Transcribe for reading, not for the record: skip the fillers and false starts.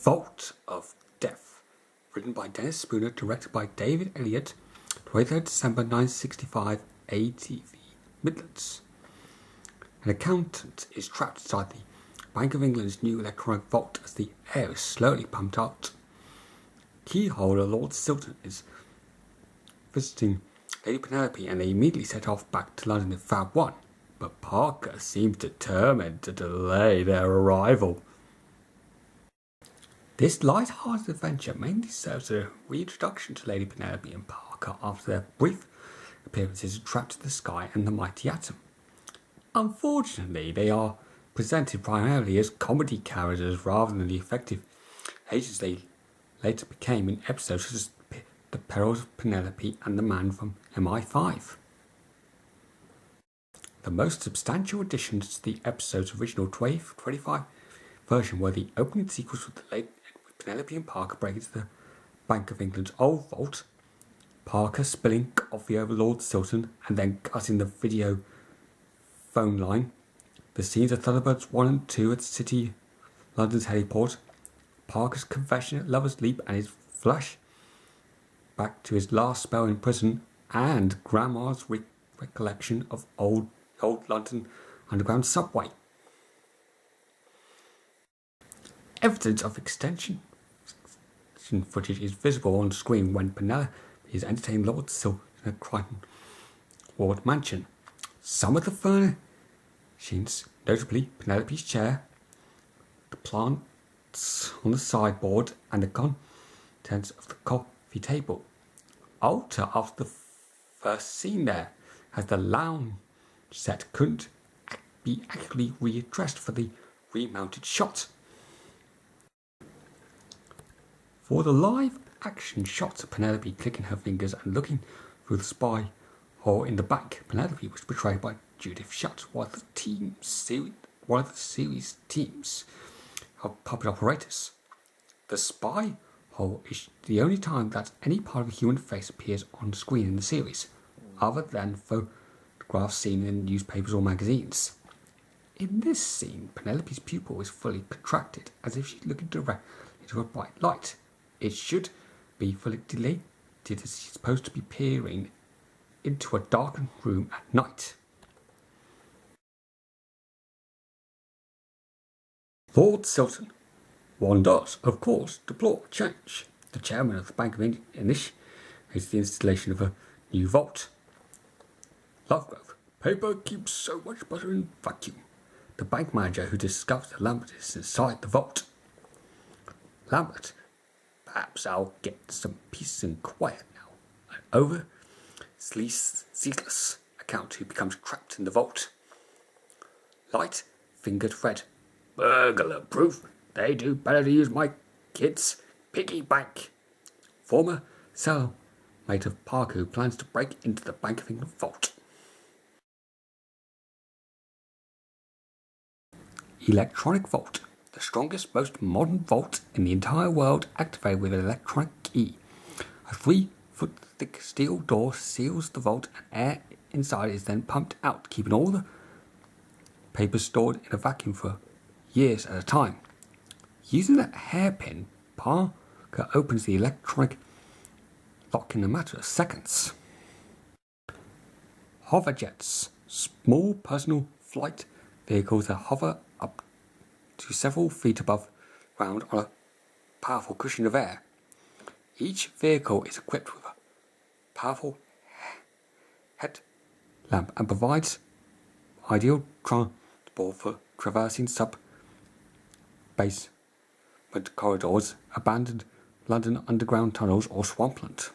Vault of Death, written by Dennis Spooner, directed by David Elliott, 23rd December 1965, ATV Midlands. An accountant is trapped inside the Bank of England's new electronic vault as the air is slowly pumped out. Keyholder Lord Silton is visiting Lady Penelope and they immediately set off back to London in Fab 1, but Parker seems determined to delay their arrival. This light-hearted adventure mainly serves as a reintroduction to Lady Penelope and Parker after their brief appearances in Trapped in the Sky and The Mighty Atom. Unfortunately, they are presented primarily as comedy characters rather than the effective agents they later became in episodes such as The Perils of Penelope and The Man from MI5. The most substantial additions to the episode's original 25 version were the opening sequence with the late Penelope and Parker break into the Bank of England's old vault, Parker spilling coffee over Lord Silton and then cutting the video phone line, the scenes of Thunderbirds 1 and 2 at City London's heliport, Parker's confession at Lover's Leap and his flash back to his last spell in prison, and Grandma's recollection of old London Underground subway. Evidence of extension footage is visible on screen when Penelope is entertaining Lord Silton at Crichton Ward Mansion. Some of the furnishings, notably Penelope's chair, the plants on the sideboard, and the contents of the coffee table, alter after the first scene there, as the lounge set couldn't be accurately readdressed for the remounted shot. For the live action shots of Penelope clicking her fingers and looking through the spy hole in the back, Penelope was portrayed by Judith Shutt, one of the series teams of puppet operators. The spy hole is the only time that any part of a human face appears on screen in the series, other than photographs seen in newspapers or magazines. In this scene, Penelope's pupil is fully contracted, as if she's looking directly into a bright light. It should be fully dilated as she's supposed to be peering into a darkened room at night. Lord Silton. One does, of course, deplore change. The chairman of the Bank of England initiates the installation of a new vault. Lovegrove. Paper keeps so much better in vacuum. The bank manager who discovers that Lambert is inside the vault. Lambert. Perhaps I'll get some peace and quiet now. An ceaseless account who becomes trapped in the vault. Light-fingered Fred. Burglar proof. They do better to use my kids' piggy bank. Former cellmate of Parker who plans to break into the Bank of England vault. Electronic vault. The strongest, most modern vault in the entire world, activated with an electronic key. A 3-foot thick steel door seals the vault and air inside is then pumped out, keeping all the papers stored in a vacuum for years at a time. Using that hairpin, Parker opens the electronic lock in a matter of seconds. Hoverjets. Small personal flight vehicles that hover up to several feet above ground on a powerful cushion of air. Each vehicle is equipped with a powerful headlamp and provides ideal transport for traversing sub-basement corridors, abandoned London underground tunnels or swampland.